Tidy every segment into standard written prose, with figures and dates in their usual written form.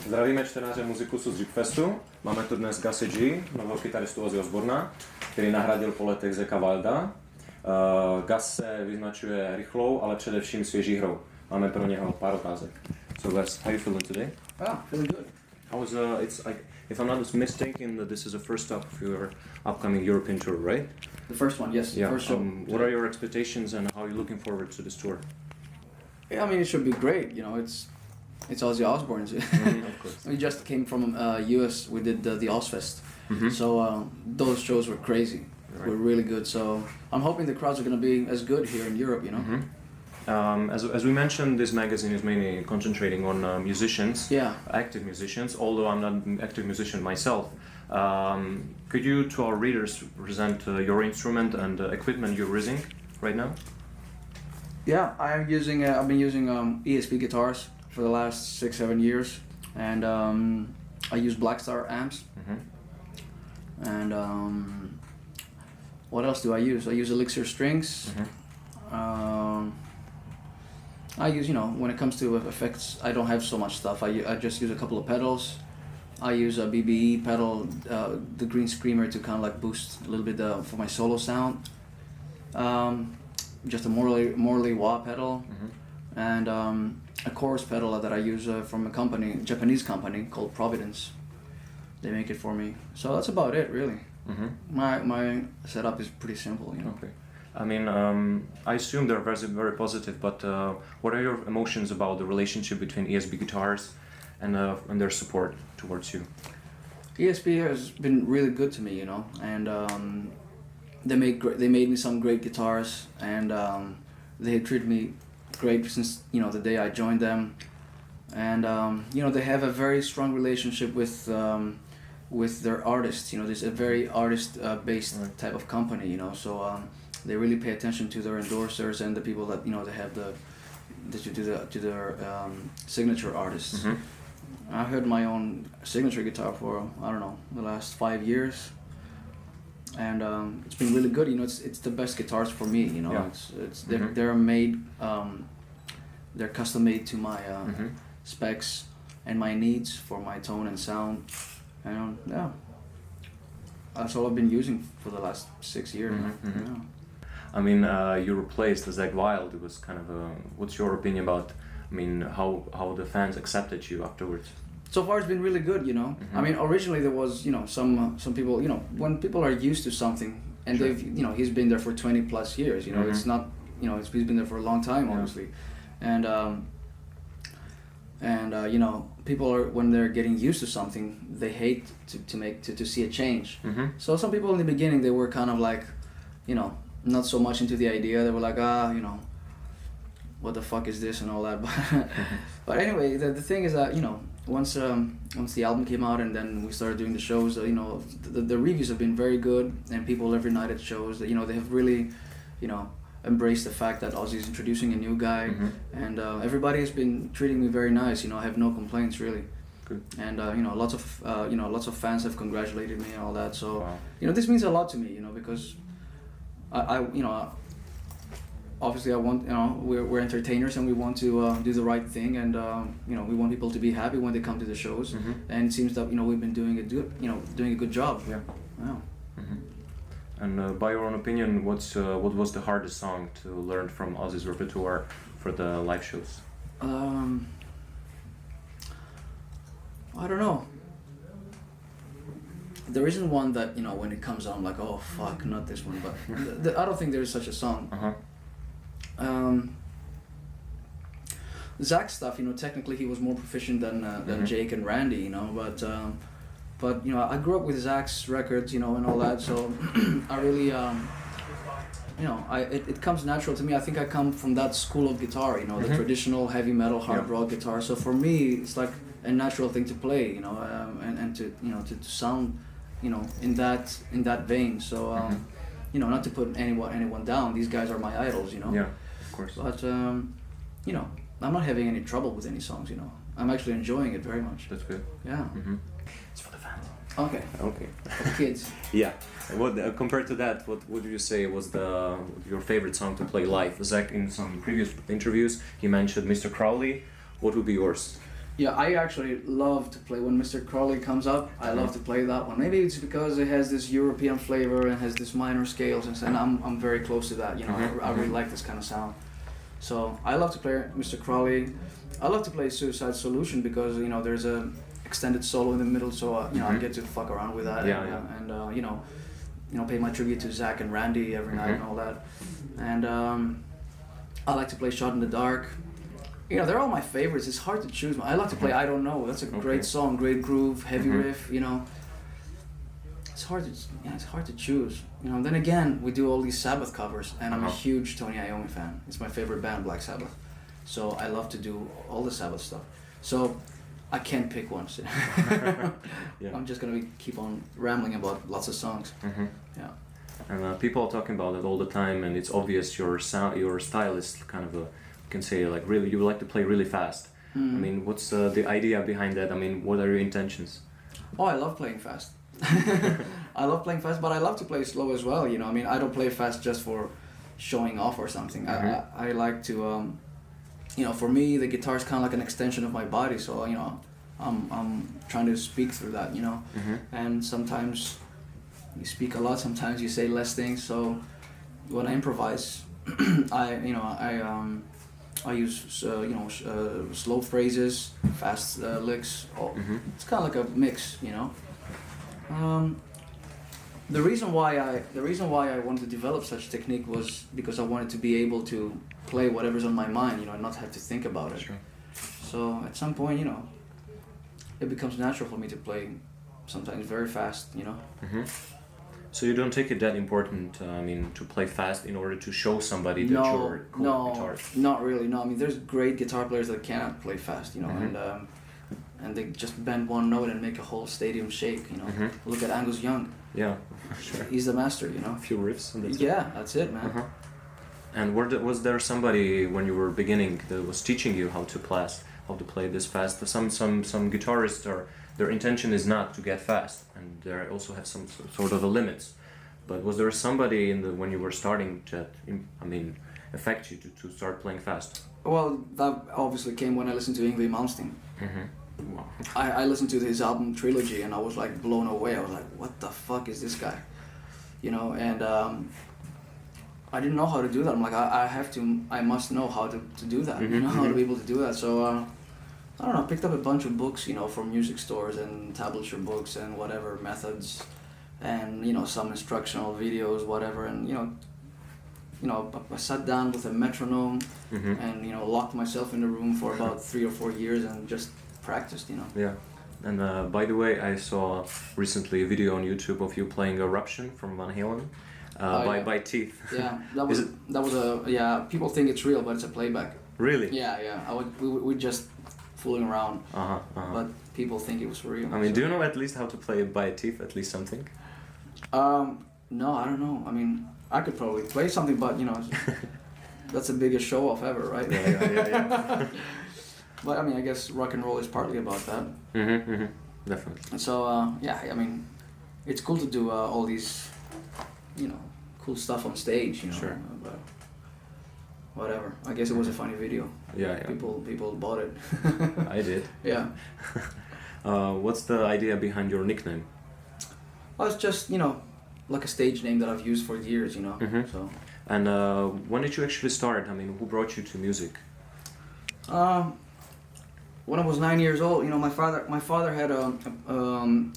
Zdravíme čtenáře Muzicusu z Řípfestu. Máme tu dnes Guse G, nového kytaristu Ozzyho Osbourna, který nahradil po letech Zakka Wylda. Gus se vyznačuje rychlou, ale především svěží hrou. Máme pro něho pár otázek. So Gus, how are you feeling today? Feeling good. I was, it's like, if I'm not mistaken, that this is the first stop of your upcoming European tour, right? The first one, yes. Yeah. First show. What are your expectations and how are you looking forward to this tour? Yeah, I mean, it should be great. You know, it's Ozzy Osbourne. Of course. We just came from US. We did the Ozfest. Mm-hmm. So those shows were crazy. Right. Were really good. So I'm hoping the crowds are going to be as good here in Europe. You know. Mm-hmm. As we mentioned, this magazine is mainly concentrating on musicians, active musicians, although I'm not an active musician myself. Could you, to our readers, present your instrument and equipment you're using right now? Yeah, I've been using ESP guitars for the last 6-7 years, and I use Blackstar amps. Mm-hmm. And what else do I use? I use Elixir strings. Mm-hmm. I use, when it comes to effects, I don't have so much stuff. I just use a couple of pedals. I use a BBE pedal, the Green Screamer, to kind of like boost a little bit for my solo sound. Just a Morley wah pedal, and a chorus pedal that I use from a Japanese company called Providence. They make it for me. So that's about it, really. Mm-hmm. My setup is pretty simple, Okay. I mean, I assume they're very, very positive, but what are your emotions about the relationship between ESP guitars and their support towards you? ESP has been really good to me, and they made me some great guitars, and they treated me great since the day I joined them, and they have a very strong relationship with their artists. This is a very artist-based type of company, so they really pay attention to their endorsers and the people that they have to their signature artists. Mm-hmm. I had my own signature guitar for the last 5 years, and it's been really good. It's the best guitars for me. Yeah. They're made, they're custom made to my specs and my needs for my tone and sound, and that's all I've been using for the last 6 years. Mm-hmm. Yeah. I mean, you replaced Zakk Wylde. It was kind of what's your opinion about? I mean, how the fans accepted you afterwards? So far, it's been really good. Mm-hmm. I mean, originally there was some people. When people are used to something and Sure. they've he's been there for 20 plus years. Mm-hmm. It's not he's been there for a long time, obviously, and people are, when they're getting used to something, they hate to see a change. Mm-hmm. So some people in the beginning, they were kind of like, not so much into the idea. They were like, what the fuck is this and all that. But anyway, the thing is that once the album came out and then we started doing the shows, the reviews have been very good, and people every night at shows that they have really embraced the fact that Ozzy's introducing a new guy, and everybody has been treating me very nice. I have no complaints really. Good. And lots of fans have congratulated me and all that. So Wow. This means a lot to me, because I obviously I want, we're entertainers and we want to do the right thing, and we want people to be happy when they come to the shows. Mm-hmm. And it seems that we've been doing a good job. Yeah. Wow. Mm-hmm. And by your own opinion, what was the hardest song to learn from Ozzy's repertoire for the live shows? I don't know. There isn't one that when it comes on, I'm like, oh fuck, not this one. But I don't think there is such a song. Zakk's stuff, technically he was more proficient than Jake and Randy, but I grew up with Zakk's records, and all that, so I really, it comes natural to me. I think I come from that school of guitar, the traditional heavy metal hard rock guitar. So for me, it's like a natural thing to play, and to sound, in that vein. So not to put anyone down. These guys are my idols, Yeah, of course. But I'm not having any trouble with any songs. I'm actually enjoying it very much. That's good. Yeah. Mm-hmm. It's for the fans. Okay. For the kids. Yeah. What compared to that, what would you say was your favorite song to play live? Zakk, in some previous interviews, he mentioned Mr. Crowley. What would be yours? Yeah, I actually love to play when Mr. Crowley comes up. I love to play that one. Maybe it's because it has this European flavor and has this minor scales, and I'm very close to that. You know, I really like this kind of sound. So I love to play Mr. Crowley. I love to play Suicide Solution because you know there's a extended solo in the middle, so you know I get to fuck around with that. And you know, pay my tribute to Zakk and Randy every night and all that. And I like to play Shot in the Dark. You know, they're all my favorites. It's hard to choose. I like to play I Don't Know. That's a great song, great groove, heavy riff. You know, it's hard to choose. You know, then again, we do all these Sabbath covers, and I'm a huge Tony Iommi fan. It's my favorite band, Black Sabbath. So I love to do all the Sabbath stuff. So I can't pick one. I'm just gonna keep on rambling about lots of songs. Yeah. And people are talking about it all the time, and it's obvious your style is kind of can say like really you like to play really fast. I mean, what's the idea behind that? I mean, what are your intentions? Oh, I love playing fast. I love playing fast, but I love to play slow as well. You know, I mean, I don't play fast just for showing off or something. I like to, you know, for me the guitar is kind of like an extension of my body. So you know, I'm trying to speak through that. You know, and sometimes you speak a lot, sometimes you say less things. So when I improvise, I use slow phrases, fast licks. It's kind of like a mix, you know. The reason why I wanted to develop such technique was because I wanted to be able to play whatever's on my mind, you know, and not have to think about it. Sure. So at some point, you know, it becomes natural for me to play sometimes very fast, you know. So you don't take it that important, I mean, to play fast in order to show somebody that you're a cool guitarist? Not really, no. I mean, there's great guitar players that cannot play fast, you know, and they just bend one note and make a whole stadium shake, you know. Look at Angus Young. Yeah, sure. He's the master, you know. A few riffs. And that's it, man. And was there somebody when you were beginning that was teaching you how to play this fast? Some guitarists their intention is not to get fast, and they also have some sort of a limits. But was there somebody when you were starting that, I mean, affect you to start playing fast? Well, that obviously came when I listened to Yngwie Malmsteen. Wow. I listened to his album Trilogy, and I was like blown away. I was like, what the fuck is this guy? You know, and I didn't know how to do that. I'm like, I must know how to do that, you know, how to be able to do that. So I don't know, I picked up a bunch of books, you know, from music stores and tablature books and whatever, methods, and, you know, some instructional videos, whatever, and, you know, I sat down with a metronome and, you know, locked myself in the room for about 3 or 4 years and just practiced, you know. Yeah. And by the way, I saw recently a video on YouTube of you playing Eruption from Van Halen by Teeth. Yeah, that was people think it's real, but it's a playback. Really? Yeah. We just fooling around, but people think it was for real. I mean, do you know at least how to play by Teeth, at least something? No, I don't know. I mean, I could probably play something, but you know, that's the biggest show off ever, right? Yeah. But I mean, I guess rock and roll is partly about that. Definitely. So I mean, it's cool to do all these, you know, cool stuff on stage, you know. Sure. But whatever. I guess it was a funny video. Yeah. People bought it. I did. Yeah. What's the idea behind your nickname? Well, it's just, you know, like a stage name that I've used for years, you know. So. And when did you actually start? I mean, who brought you to music? When I was 9 years old, you know, my father had a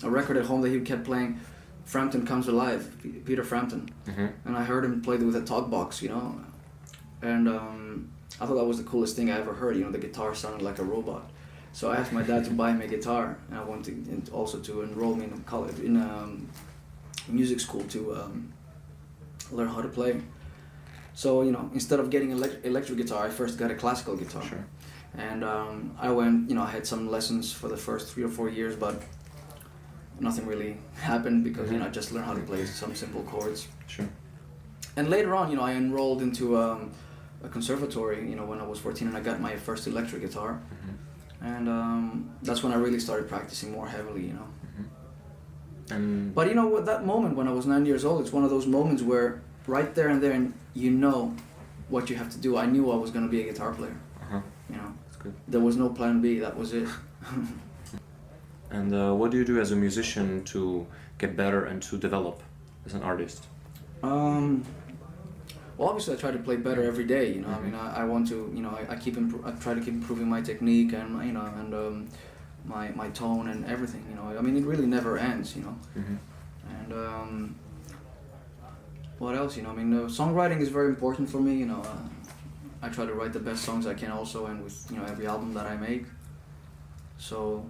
record at home that he kept playing, Frampton Comes Alive, Peter Frampton, and I heard him play with a talk box, you know, and I thought that was the coolest thing I ever heard. You know, the guitar sounded like a robot. So I asked my dad to buy me a guitar, and I wanted also to enroll me in college, in music school to learn how to play. So, you know, instead of getting electric guitar, I first got a classical guitar. Sure. And I went, you know, I had some lessons for the first 3 or 4 years, but nothing really happened because, you know, I just learned how to play some simple chords. Sure. And later on, you know, I enrolled into a conservatory, you know, when I was 14, and I got my first electric guitar. And that's when I really started practicing more heavily, you know. But, you know, at that moment when I was 9 years old, it's one of those moments where right there and then you know what you have to do. I knew I was going to be a guitar player. You know, that's good. There was no plan B. That was it. And what do you do as a musician to get better and to develop as an artist? Well, obviously, I try to play better every day. You know, I mean, I want to. You know, I try to keep improving my technique and my tone and everything. You know, I mean, it really never ends. You know, and what else? You know, I mean, songwriting is very important for me. You know, I try to write the best songs I can also, and with every album that I make. So,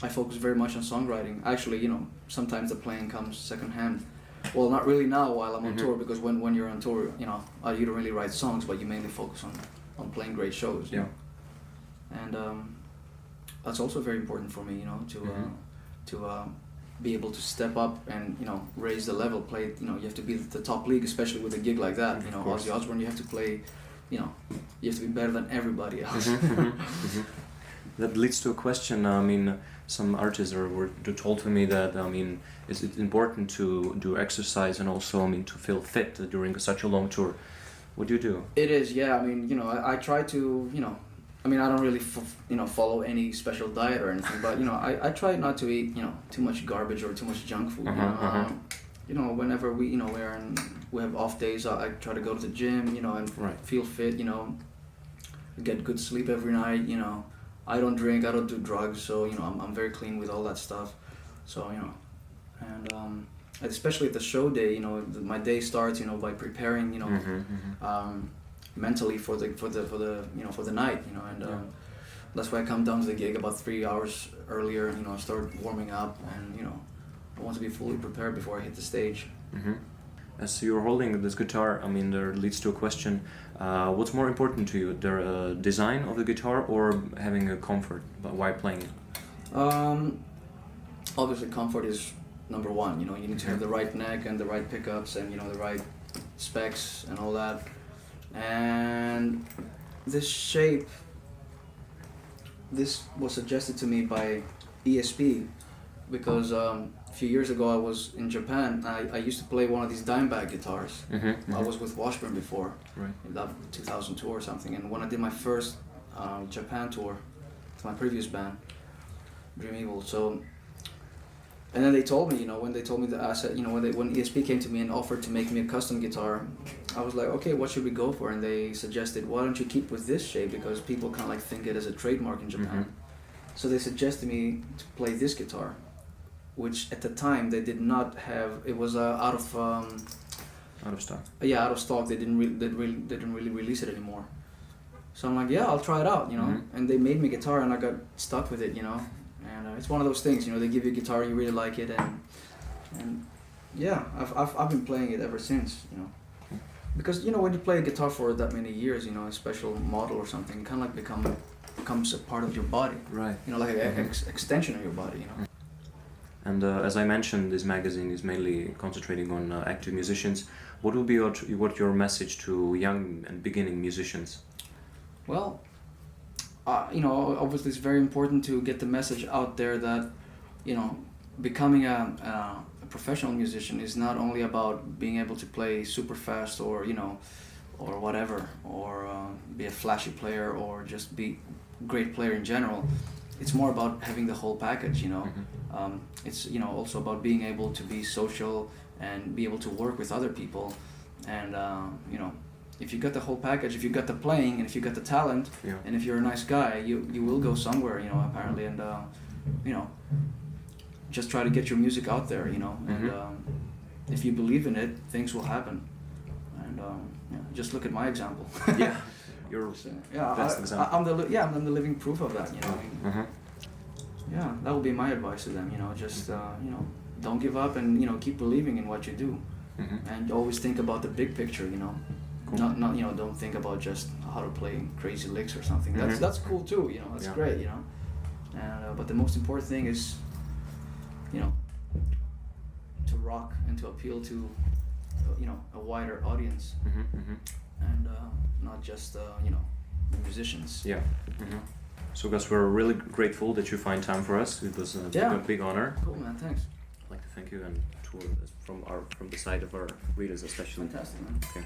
I focus very much on songwriting. Actually, sometimes the playing comes second hand. Well, not really now while I'm on tour, because when you're on tour, you don't really write songs, but you mainly focus on playing great shows. Yeah. And that's also very important for me, to be able to step up and raise the level. Play, you have to be the top league, especially with a gig like that. Ozzy Osbourna, you have to play, you have to be better than everybody else. That leads to a question. I mean, some artists were told to me that, is it important to do exercise and also, to feel fit during such a long tour? What do you do? It is, yeah. I mean, I try to, I don't really, follow any special diet or anything, but, I try not to eat, too much garbage or too much junk food. Whenever we have off days, I try to go to the gym, and feel fit, get good sleep every night, I don't drink, I don't do drugs, so I'm very clean with all that stuff. So and especially at the show day, my day starts by preparing, mentally for the night, and that's why I come down to the gig about 3 hours earlier. I start warming up, and I want to be fully prepared before I hit the stage. As you're holding this guitar, there leads to a question. What's more important to you, the design of the guitar or having a comfort while playing it? Obviously, comfort is number one. You need to have the right neck and the right pickups and the right specs and all that. And this shape, this was suggested to me by ESP, because a few years ago I was in Japan. I used to play one of these dime-bag guitars. I was with Washburn before, in that 2002 or something. And when I did my first Japan tour with my previous band, Dream Evil, and then they told me, when they told me that, I said, when ESP came to me and offered to make me a custom guitar, I was like, okay, what should we go for? And they suggested, why don't you keep with this shape, because people kind of think it as a trademark in Japan. So they suggested me to play this guitar, which at the time they did not have. It was out of stock. Yeah, out of stock. They didn't really release it anymore. So I'm like, yeah, I'll try it out, And they made me a guitar, and I got stuck with it, And it's one of those things, they give you a guitar, you really like it, and yeah, I've been playing it ever since, Because when you play a guitar for that many years, a special model or something, it kind of like becomes a part of your body. Right. Like an extension of your body, And as I mentioned, this magazine is mainly concentrating on active musicians. What will be your message to young and beginning musicians? Well, obviously it's very important to get the message out there that, becoming a professional musician is not only about being able to play super fast or, or whatever, or be a flashy player or just be a great player in general. It's more about having the whole package, It's, also about being able to be social and be able to work with other people. And, if you got the whole package, if you got the playing, and if you got the talent, and if you're a nice guy, you will go somewhere, apparently. And, just try to get your music out there, And if you believe in it, things will happen. And, just look at my example. Yeah. Your best example. I'm the living proof of that, Yeah, that would be my advice to them, just, don't give up and, keep believing in what you do. And always think about the big picture, Cool. Not, don't think about just how to play crazy licks or something. That's cool too, that's great, And, but the most important thing is, to rock and to appeal to, a wider audience. And not just, musicians. Yeah. So Gus, we're really grateful that you find time for us. It was a big honor. Cool, man. Thanks. I'd like to thank you and from the side of our readers especially. Fantastic, man. Okay.